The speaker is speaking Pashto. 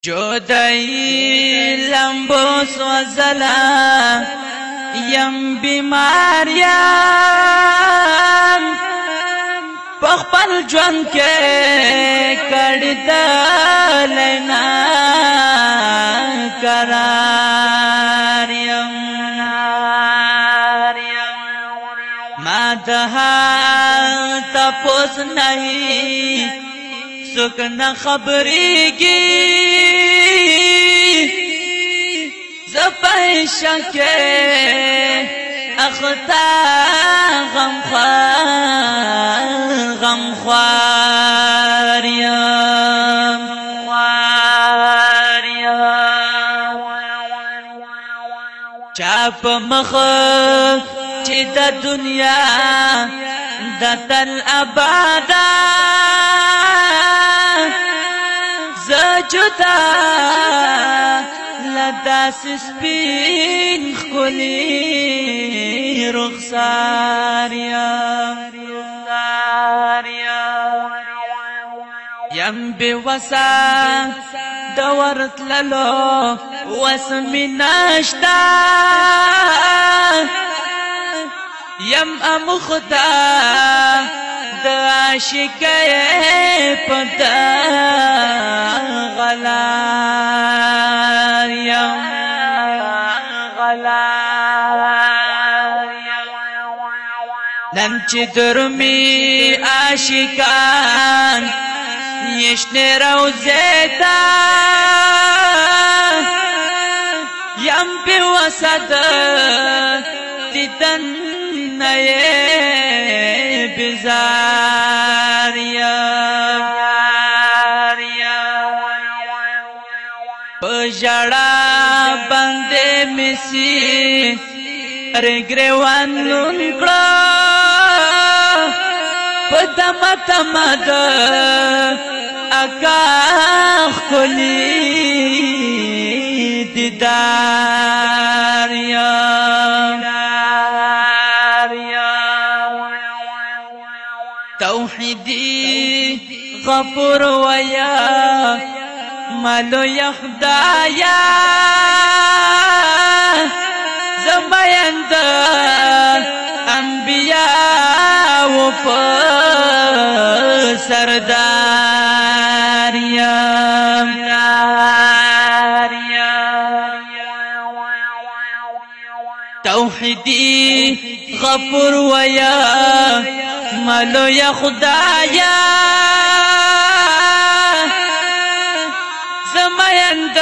جودائی لمبو سوزلا یم بیمار یم پخپل جون کے کڑتا لینا قرار یم ما دہا تپوس نہیں سکنا خبری کی زپای شکے اختا غم خواریم چاپ مخ چی دا دنیا دا تل ابادا زجدا لداس سپین خلی رخسار یم بی وسا دورت للو وسمی ناشتا یم امخدا دا عاشقی پدا غلار یم نن چی درمی عاشقان یشن روزیتا یم پی وسد دیدن نئے بیزار پجڑا بندے مسی رگریوان لنکڑا پدمتمد اکاخ کلی دیدار توحیدی غفور ویا مالو یخدایا زمایند انبیاء و سردار توحیدی غفور ویا مالو یا خدایا زمایند